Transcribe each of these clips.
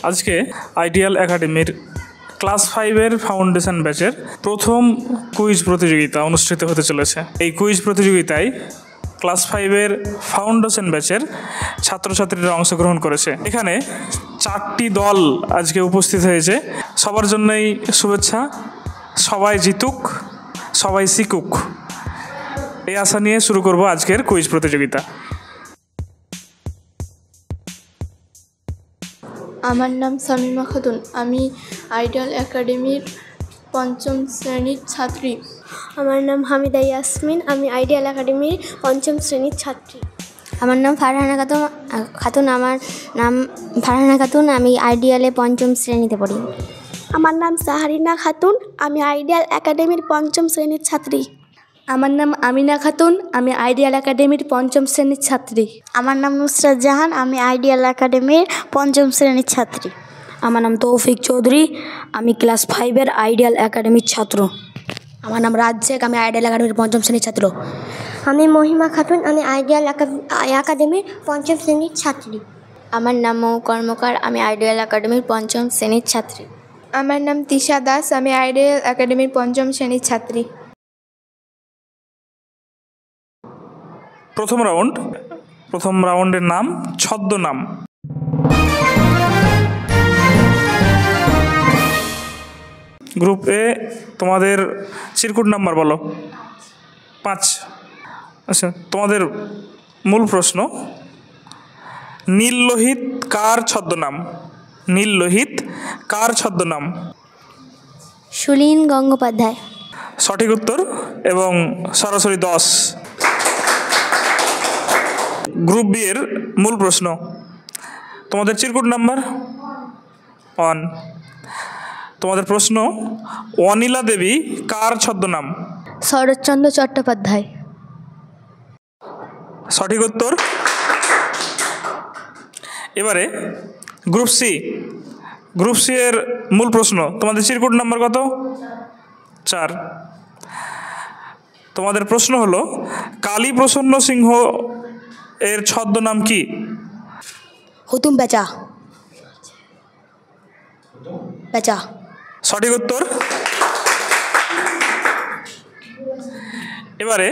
আজকে আইডিয়াল একাডেমির class 5-এর foundation ব্যাচের প্রথম কুইজ প্রতিযোগিতা অনুষ্ঠিত হতে চলেছে। এই কুইজ প্রতিযোগিতায় ক্লাস 5-এর ফাউন্ডেশন ব্যাচের ছাত্রছাত্রীরা অংশগ্রহণ করেছে। এখানে 4টি দল আজকে উপস্থিত হয়েছে। সবার জন্যই শুভেচ্ছা। সবাই জিতুক, সবাই শিখুক, এই আশা নিয়ে শুরু করব আজকের কুইজ প্রতিযোগিতা। আমার নাম শামীমা খাতুন। আমি আইডিয়াল একাডেমির 5ম শ্রেণীর ছাত্রী। আমার নাম হামিদা ইয়াসমিন। আমি আইডিয়াল একাডেমির 5ম শ্রেণীর ছাত্রী। আমার নাম ফারহানা খাতুন। আমার নাম ফারহানা খাতুন। আমি আইডিয়ালে 5ম শ্রেণীতে পড়ি। আমার নাম সাহারিনা খাতুন। আমি আইডিয়াল একাডেমির 5ম শ্রেণীর ছাত্রী। আমার নাম আমিনা খাতুন। আমি আইডিয়াল একাডেমির 5ম শ্রেণীর ছাত্রী। আমার নাম নুসরাত জাহান। আমি আইডিয়াল একাডেমির 5ম শ্রেণীর ছাত্রী। আমার নাম তৌফিক চৌধুরী। আমি ক্লাস 5-এর আইডিয়াল একাডেমির ছাত্র। আমার নাম রাজ্জাক। আমি আইডিয়াল একাডেমির 5ম শ্রেণীর ছাত্র। আমি মহিমা খাতুন। আমি আইডিয়াল একাডেমির 5ম শ্রেণীর ছাত্রী। আমার নাম মৌ কর্মকার। আমি আইডিয়াল একাডেমির 5ম শ্রেণীর ছাত্রী। আমার নাম তিশা দাস। আমি আইডিয়াল একাডেমির 5ম শ্রেণীর ছাত্রী। প্রথম রাউন্ডের নাম ছদ্মনাম। গ্রুপ এ তোমাদের চিরকুট নাম্বার বলো। 5। আচ্ছা, তোমাদের মূল প্রশ্ন, নীল লোহিত কার ছদ্মনাম? নীল লোহিত কার ছদ্মনাম? সুলীন গঙ্গোপাধ্যায়। সঠিক উত্তর এবং সরাসরি 10। গ্রুপ বি এর মূল প্রশ্ন, তোমাদের চিরকুট নাম্বার 1। তোমাদের প্রশ্ন, অনিলা দেবী কার ছদ্মনাম? শরৎচন্দ্র চট্টোপাধ্যায়। সঠিক উত্তর। এবারে গ্রুপ সি এর মূল প্রশ্ন, তোমাদের চিরকুট নাম্বার কত? 4। তোমাদের প্রশ্ন হলো, কালী প্রসন্ন সিংহ এর ছদ্মনাম কি? হুতুম বেচা। সঠিক উত্তর। এবারে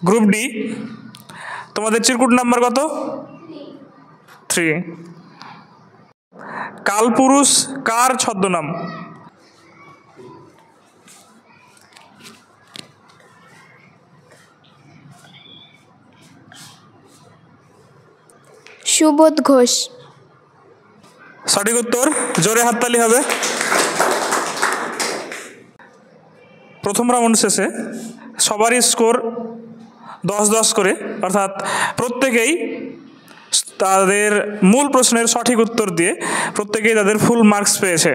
গ্রুপ ডি, তোমাদের চিরকুট নাম্বার কত? 3। কালপুরুষ কার ছদ্মনাম? সুবোধ ঘোষ। সঠিক উত্তর, জোরে হাততালি হবে। প্রথম রাউন্ড শেষে সবারই স্কোর 10-10 করে, অর্থাৎ প্রত্যেকেই তাদের মূল প্রশ্নের সঠিক উত্তর দিয়ে প্রত্যেকেই তাদের ফুল মার্কস পেয়েছে।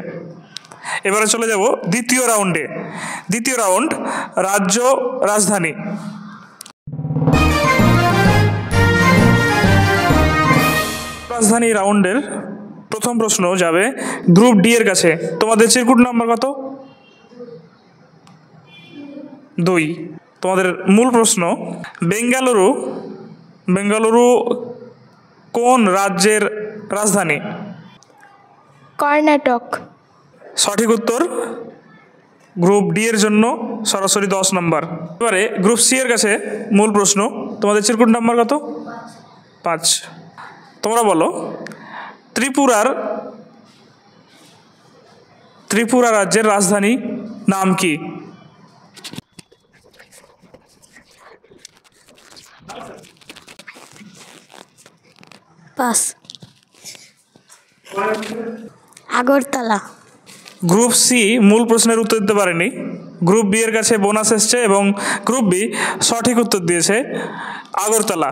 এবারে চলে যাব দ্বিতীয় রাউন্ডে। দ্বিতীয় রাউন্ড, রাজ্য রাজধানী। রাজধানী রাউন্ডের প্রথম প্রশ্ন যাবে গ্রুপ ডি এর কাছে। তোমাদের চিরকুট নাম্বার কত? 2। তোমাদের মূল প্রশ্ন, বেঙ্গালুরু কোন রাজ্যের রাজধানী? কর্ণাটক। সঠিক উত্তর। গ্রুপ ডি এর জন্য সরাসরি 10 নম্বর। এবারে গ্রুপ সি এর কাছে মূল প্রশ্ন, তোমাদের চিরকুট নাম্বার কত? 5। তোমরা বলো, ত্রিপুরা রাজ্যের রাজধানী নাম কি? পাস। আগরতলা। গ্রুপ সি মূল প্রশ্নের উত্তর দিতে পারেনি। গ্রুপ বি এর কাছে বোনাস এসছে এবং গ্রুপ বি সঠিক উত্তর দিয়েছে আগরতলা।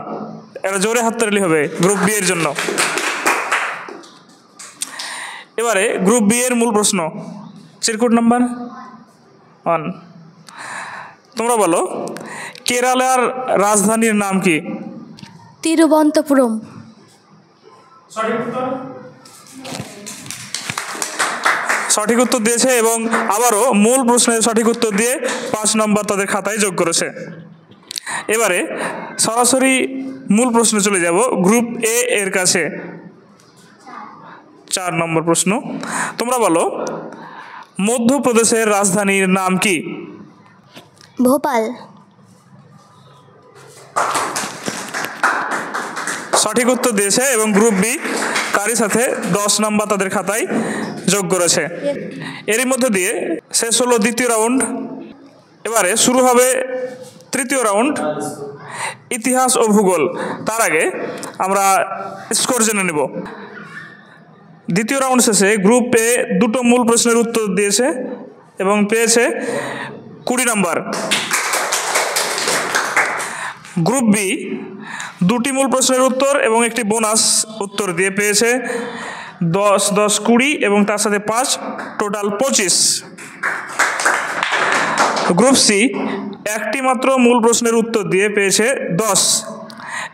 এটা জোরে হাততালি হবে গ্রুপ বি এর জন্য। এবারে গ্রুপ বি এর মূল প্রশ্ন, চিরকুট নাম্বার 1। তোমরা বলো, কেরালার রাজধানীর নাম কি? তিরুবনন্তপুরম। সঠিক উত্তর দিয়েছে এবং আবারও মূল প্রশ্নের সঠিক উত্তর দিয়ে 5 নম্বর তাদের খাতায় যোগ করেছে। এবারে সরাসরি মূল প্রশ্নে চলে যাব গ্রুপ এ এর কাছে। 4 নম্বর প্রশ্ন, তোমরা বলো মধ্যপ্রদেশের রাজধানীর নাম কি? ভোপাল। সঠিক উত্তর দিয়েছে এবং গ্রুপ বি তারই সাথে 10 নম্বর তাদের খাতায় যোগ করেছে। এরই মধ্যে দিয়ে শেষ হলো দ্বিতীয় রাউন্ড। এবারে শুরু হবে তৃতীয় রাউন্ড, ইতিহাস ও ভূগোল। তার আগে আমরা স্কোর জেনে নেব। দ্বিতীয় রাউন্ড শেষে গ্রুপ এ 2টো মূল প্রশ্নের উত্তর দিয়েছে এবং পেয়েছে 20 নম্বর। গ্রুপ বি 2টি মূল প্রশ্নের উত্তর এবং একটি বোনাস উত্তর দিয়ে পেয়েছে 10, 10, 20 এবং তার সাথে 5, টোটাল 25। গ্রুপ সি একটি মাত্র মূল প্রশ্নের উত্তর দিয়ে পেয়েছে 10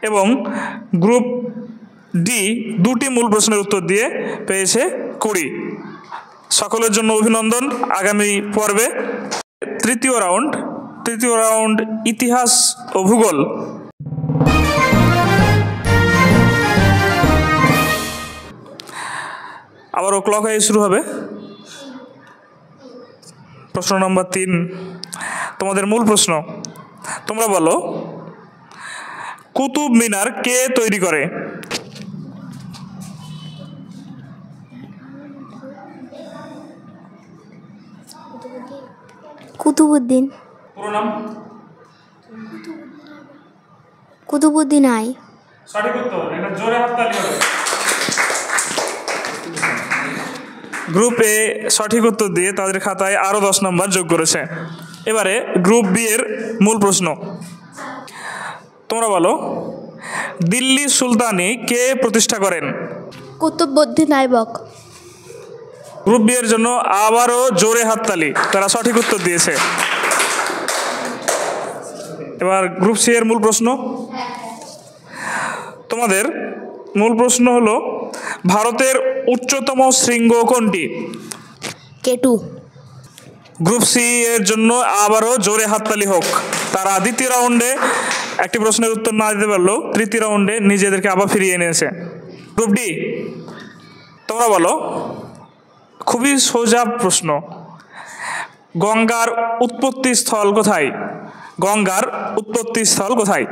এবং গ্রুপ ডি 2টি মূল প্রশ্নের উত্তর দিয়ে পেয়েছে 20। সকলের জন্য অভিনন্দন। আগামী পর্বে তৃতীয় রাউন্ড ইতিহাস ও ভূগোল। আবারও ক্লক হয়ে শুরু হবে। প্রশ্ন নম্বর 3, তোমাদের মূল প্রশ্ন, তোমরা বলো কুতুব মিনার কে তৈরি করে? কুতুবুদ্দিন। পুরো নাম? কুতুবুদ্দিন আই। সঠিক উত্তর, এটা জোরে হাততালি হবে। গ্রুপ এ সঠিক উত্তর দিয়ে তাদের খাতায় আরও 10 নম্বর যোগ করেছে। এবারে গ্রুপ বি এর মূল প্রশ্ন, তোমরা বলো দিল্লি সুলতানি কে প্রতিষ্ঠা করেন? কুতুবউদ্দিন আইবক। গ্রুপ বি এর জন্য আবারও জোরে হাততালি, তারা সঠিক উত্তর দিয়েছে। এবার গ্রুপ সি এর মূল প্রশ্ন, তোমাদের মূল প্রশ্ন হলো ভারতের উচ্চতম শৃঙ্গ কোনটি? কেটু। গ্রুপ সি এর জন্য আবারও জোরে হাততালি হোক। তারা দ্বিতীয় রাউন্ডে একটি প্রশ্নের উত্তর না দিতে পারলেও তৃতীয় রাউন্ডে নিজেদেরকে আবার ফিরিয়ে এনেছে। গ্রুপ ডি, তোমরা বলো খুবই সোজা প্রশ্ন, গঙ্গার উৎপত্তি স্থল কোথায়? গঙ্গার উৎপত্তি স্থল কোথায়?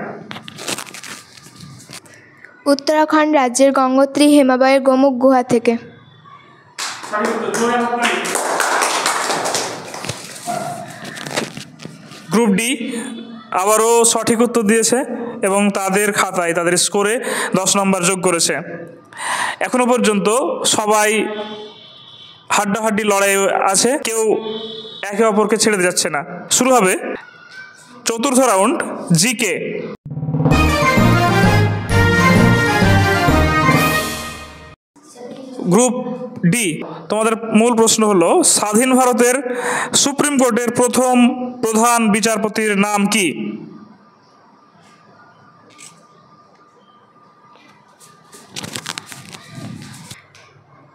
উত্তরাখণ্ড রাজ্যের গঙ্গোত্রী হিমালয়ের গোমুখ গুহা থেকে। গ্রুপ ডি আবারও সঠিক উত্তর দিয়েছে এবং তাদের খাতায় তাদের স্কোরে 10 নম্বর যোগ করেছে। এখনো পর্যন্ত সবাই হাড্ডাহাড্ডি লড়াই আছে, কেউ একে অপরকে ছেড়ে যাচ্ছে না। শুরু হবে চতুর্থ রাউন্ড, জিকে। গ্রুপ ডি, তোমাদের মূল প্রশ্ন হলো স্বাধীন ভারতের সুপ্রিম কোর্টের প্রথম প্রধান বিচারপতির নাম কি?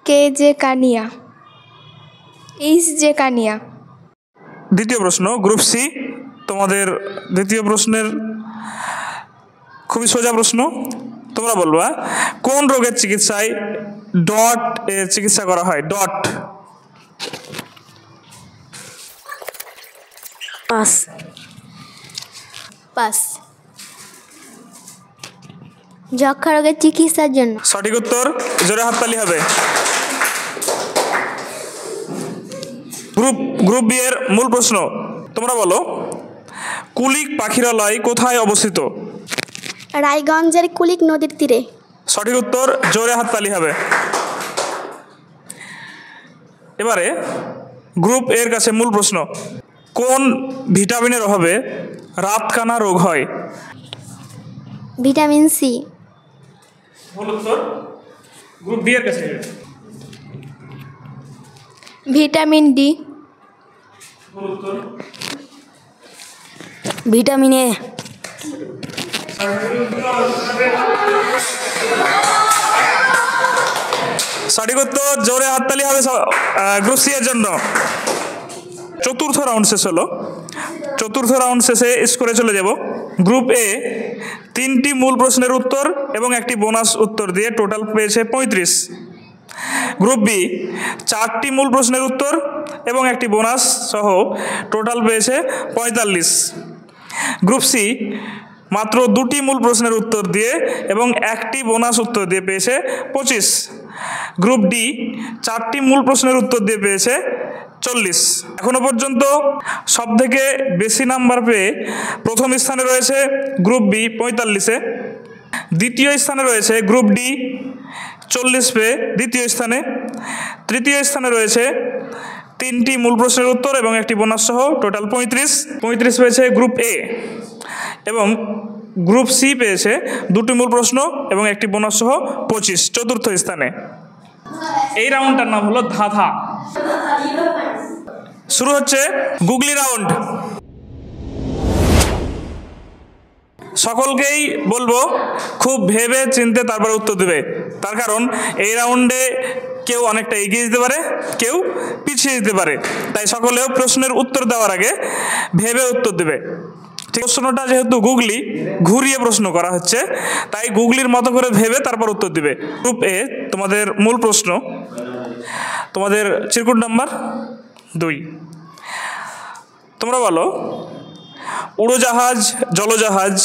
K J Kania, H J Kania. দ্বিতীয় প্রশ্ন, গ্রুপ সি, তোমাদের দ্বিতীয় প্রশ্নের খুবই সোজা প্রশ্ন, তোমরা বলবা কোন রোগের চিকিৎসায় ডট এর চিকিৎসা করা হয়? ডট। পাস। পাস। যক্ষা রোগের চিকিৎসার জন্য। সঠিক উত্তর, জোরে হাততালি হবে। গ্রুপ বি এর মূল প্রশ্ন, তোমরা বলো কুলিক পাখিরালয় কোথায় অবস্থিত? রায়গঞ্জের কুলিক নদীর তীরে। সঠিক উত্তর, জোরে হাততালি হবে। এবারে গ্রুপ এর কাছে মূল প্রশ্ন, কোন ভিটামিনের অভাবে রাতকানা রোগ হয়? Vitamin C. মূল উত্তর গ্রুপ ডি এর কাছে। Vitamin D. মূল উত্তর ভিটামিন এ। সঠিক উত্তর, জোরে হাততালি হবে গ্রুপ সি এর জন্য। চতুর্থ রাউন্ড শেষ হলো। চতুর্থ রাউন্ড শেষে স্কোরে চলে যাব। গ্রুপ এ 3টি মূল প্রশ্নের উত্তর এবং একটি বোনাস উত্তর দিয়ে টোটাল পেয়েছে 35। গ্রুপ বি 4টি মূল প্রশ্নের উত্তর এবং একটি বোনাস সহ টোটাল পেয়েছে 45। গ্রুপ সি মাত্র 2টি মূল প্রশ্নের উত্তর দিয়ে এবং একটি বোনাস উত্তর দিয়ে পেয়েছে 25। গ্রুপ ডি 4টি মূল প্রশ্নের উত্তর দিয়ে পেয়েছে 40। এখনো পর্যন্ত সবথেকে বেশি নাম্বার পেয়ে প্রথম স্থানে রয়েছে গ্রুপ বি 45-এ, দ্বিতীয় স্থানে রয়েছে গ্রুপ ডি 40 পেয়ে দ্বিতীয় স্থানে, তৃতীয় স্থানে রয়েছে 3টি মূল প্রশ্নের উত্তর এবং একটি বোনাস সহ টোটাল 35 পেয়েছে গ্রুপ এ, এবং গ্রুপ সি পেয়েছে 2টি মূল প্রশ্ন এবং একটি বোনাস সহ 25 চতুর্থ স্থানে। এই রাউন্ডটার নাম হলো ধাঁধা। শুরু হচ্ছে গুগলি রাউন্ড। সকলকেই বলবো খুব ভেবে চিনতে তারপরে উত্তর দেবে, তার কারণ এই রাউন্ডে কেউ অনেকটা এগিয়ে যেতে পারে, কেউ পিছিয়ে যেতে পারে, তাই সকলেও প্রশ্নের উত্তর দেওয়ার আগে ভেবে উত্তর দেবে। প্রশ্নটা যেহেতু গুগলি ঘুরিয়ে প্রশ্ন করা হচ্ছে, তাই গুগলির মতো করে ভেবে তারপর উত্তর দিবে। গ্রুপ এ তোমাদের মূল প্রশ্ন, তোমাদের চিরকুট নাম্বার 2। তোমরা বলো, উড়োজাহাজ, জলজাহাজ,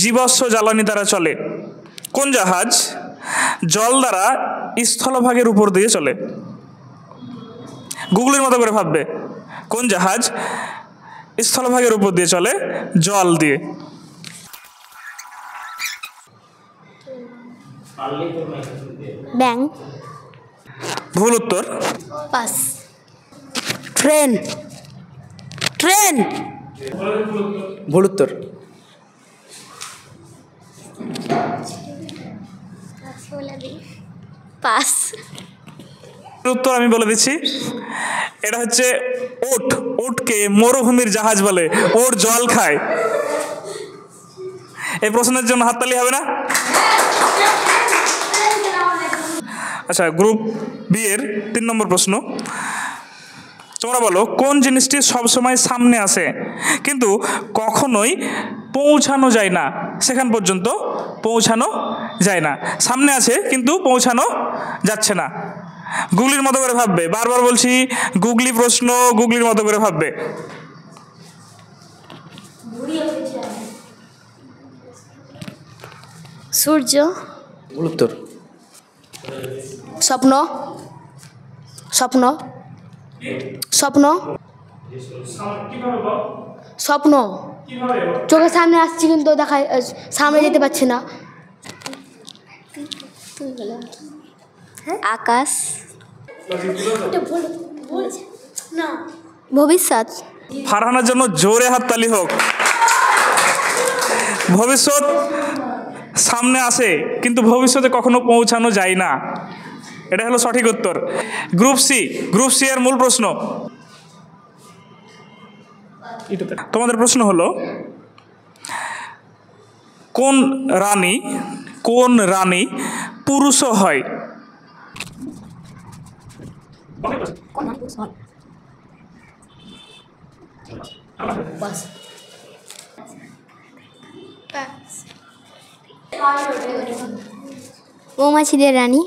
জীবাশ্ম জ্বালানি দ্বারা চলে। কোন জাহাজ জল দ্বারা স্থলভাগের উপর দিয়ে চলে? গুগলির মতো করে ভাববে, কোন জাহাজ স্থলভাগের উপর দিয়ে চলে জল দিয়ে? ব্যাং। ভুল উত্তর। পাস। ট্রেন। ট্রেন। ভুল উত্তর। পাস। উত্তর আমি বলে দিচ্ছি, এটা হচ্ছে ওট। ওটকে মরুভূমির জাহাজ বলে, ওর জল খায়। এই প্রশ্নের জন্য হাততালি হবে না? আচ্ছা, গ্রুপ বি এর 3 নম্বর প্রশ্ন। তোমরা বলো, কোন জিনিসটি সবসময় সামনে আসে কিন্তু কখনোই পৌঁছানো যায় না? সেখান পর্যন্ত পৌঁছানো যায় না, সামনে আছে কিন্তু পৌঁছানো যাচ্ছে না। গুগলির মতো করে ভাববে, বারবার বলছি গুগলি প্রশ্ন, গুগলির মতো করে ভাববে। সূর্য। ভুল উত্তর। স্বপ্ন। স্বপ্ন। স্বপ্ন। স্বপ্ন চোখের সামনে আসছে কিন্তু দেখা সামনে যেতে পারছি না। আকাশ। ভবিষ্যৎ। ফারহানার জন্য জোরে হাততালি হোক। ভবিষ্যৎ সামনে আসে কিন্তু ভবিষ্যতে কখনো পৌঁছানো যায় না, এটা হলো সঠিক উত্তর। গ্রুপ সি, গ্রুপ সি এর মূল প্রশ্ন। তোমাদের প্রশ্ন হলো, কোন রানী পুরুষ হয়? মৌমাছিদের রানী।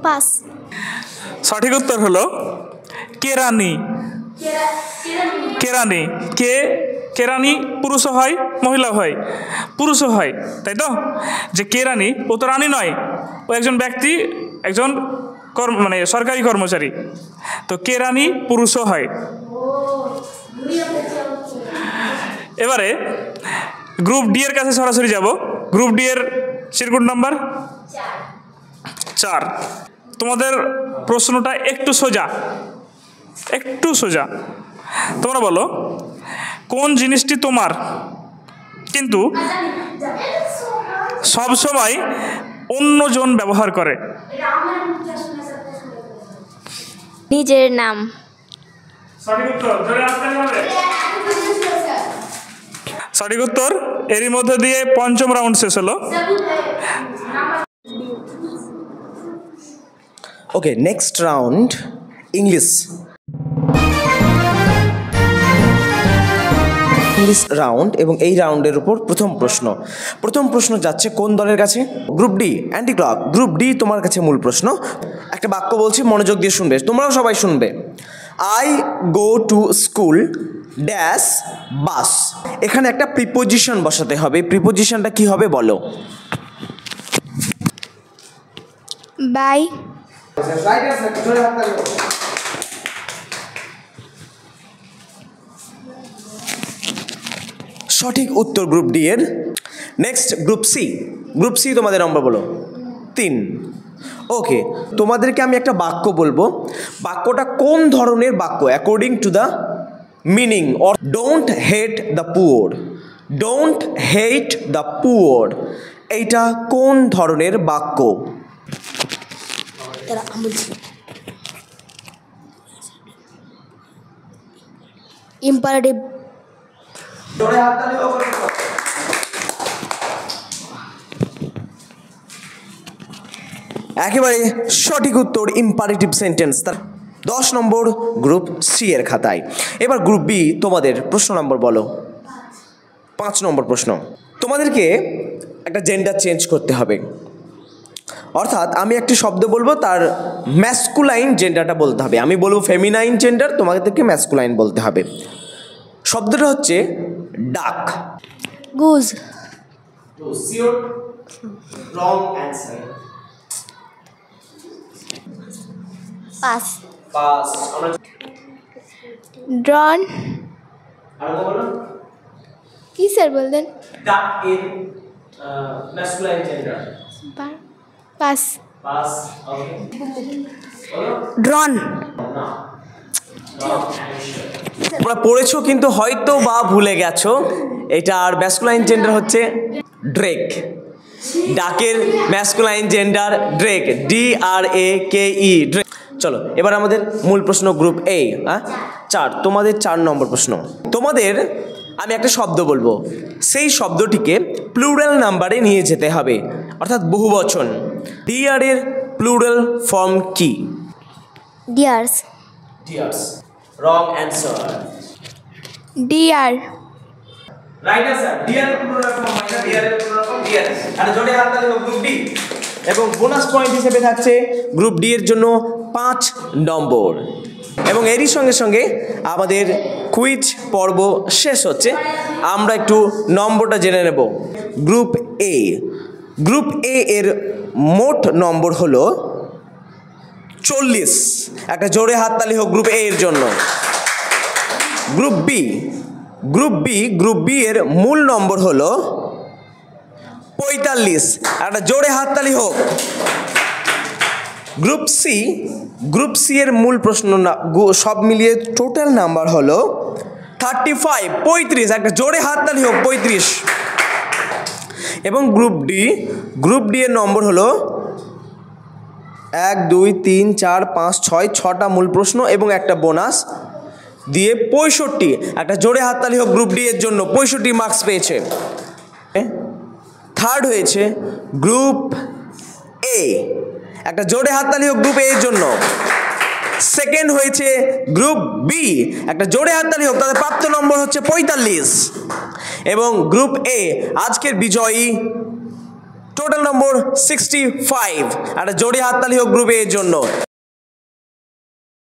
পাস। সঠিক উত্তর হলো কেরানি। কেরানি কেরানি পুরুষও হয় মহিলা হয়, পুরুষও হয়, তাই তো? যে কেরানি, ও তো রানী নয়, ও একজন ব্যক্তি, একজন মানে সরকারি কর্মচারী। তো কেরানি পুরুষও হয়। এবারে গ্রুপ ডি এর কাছে সরাসরি যাব। গ্রুপ ডি এর চিরকুট নাম্বার 4। তোমাদের প্রশ্নটা একটু সোজা। তোমরা বলো, কোন জিনিসটি তোমার কিন্তু সব সময় অন্যজন ব্যবহার করে? নিজের নাম। সঠিক উত্তর। এরই মধ্যে দিয়ে 5ম রাউন্ড শেষ হলো। Okay, next round English. This round এবং এই রাউন্ডের উপর প্রথম প্রশ্ন যাচ্ছে কোন দলের কাছে? Group D, anti clock. Group D তোমার কাছে মূল প্রশ্ন। একটা বাক্য বলছি, মনোযোগ দিয়ে শুনবে, তোমরাও সবাই শুনবে। I go to school dash bus. এখানে একটা প্রিপোজিশন বসাতে হবে। প্রিপোজিশনটা কি হবে বলো? বাই। সঠিক উত্তর গ্রুপ ডি এর। Next group C. Group C তোমাদের নম্বর বলো 3। ওকে, তোমাদেরকে আমি একটা বাক্য বলবো, বাক্যটা কোন ধরনের বাক্য according to the meaning. Or don't hate the poor. Don't hate the poor, এইটা কোন ধরনের বাক্য? ইম্পারেটিভ। একেবারে সঠিক উত্তর, ইম্পারেটিভ সেন্টেন্স। তার 10 নম্বর গ্রুপ সি এর খাতায়। এবার গ্রুপ বি তোমাদের প্রশ্ন নম্বর বলো। 5 নম্বর প্রশ্ন, তোমাদেরকে একটা জেন্ডার চেঞ্জ করতে হবে। অর্থাৎ আমি একটি শব্দ বলবো, তার ম্যাসকুলাইন জেন্ডারটা বলতে হবে। আমি বলবো ফেমিনাইন জেন্ডার, তোমাদেরকে ম্যাসকুলাইন বলতে হবে। শব্দটা হচ্ছে ডাক। গুজ। পাস। ড্রন। কি স্যার বললেন? ডাক in masculine gender. Pass. Pass. ওকে, ড্রন। তোমরা পড়েছো কিন্তু হয়তো বা ভুলে গেছো, এটার ম্যাসকুলাইন জেন্ডার হচ্ছে ড্রেক। ডাকের masculine gender Drake, DRAKE, Drake. চলো এবার আমাদের মূল প্রশ্ন গ্রুপ এ। 4, তোমাদের 4 নম্বর প্রশ্ন। তোমাদের আমি একটা শব্দ বলবো, সেই শব্দটিকে প্লুরাল নাম্বারে নিয়ে যেতে হবে, অর্থাৎ বহুবচন। ডিয়ার এর প্লুরাল ফর্ম কি? Dears. Dears, wrong answer. Dear. Right answer, dear এর প্লুরাল ফর্ম মানে ডিয়ার এর প্লুরাল ফর্ম ডিয়ার। আর জোরে হাত তালি গ্রুপ ডি। এবং বোনাস পয়েন্ট হিসেবে থাকছে গ্রুপ ডি এর জন্য 5 নম্বর। এবং এরই সঙ্গে সঙ্গে আমাদের কুইজ পর্ব শেষ হচ্ছে। আমরা একটু নম্বরটা জেনে নেব। গ্রুপ এ, গ্রুপ এ এর মোট নম্বর হলো 40। একটা জোরে হাততালি হোক গ্রুপ এ এর জন্য। গ্রুপ বি, গ্রুপ বি এর মূল নম্বর হলো 45। একটা জোরে হাততালি হোক। গ্রুপ সি এর মূল প্রশ্ন সব মিলিয়ে টোটাল নাম্বার হলো 35, 35। একটা জোরে হাততালি হোক 35। এবং গ্রুপ ডি এর নম্বর হলো 1, 2, 3, 4, 5, 6, 6টা মূল প্রশ্ন এবং একটা বোনাস দিয়ে 65। একটা জোরে হাততালি হোক গ্রুপ ডি এর জন্য, 65 মার্কস পেয়েছে। থার্ড হয়েছে গ্রুপ এ, একটা জোরে হাততালি হোক গ্রুপ এ এর জন্য। সেকেন্ড হয়েছে গ্রুপ বি, একটা জোরে হাততালি হোক, তাদের প্রাপ্ত নম্বর হচ্ছে 45। এবং গ্রুপ এ আজকের বিজয়ী, টোটাল নম্বর 65। একটা জোরে হাততালি হোক গ্রুপ এ এর জন্য।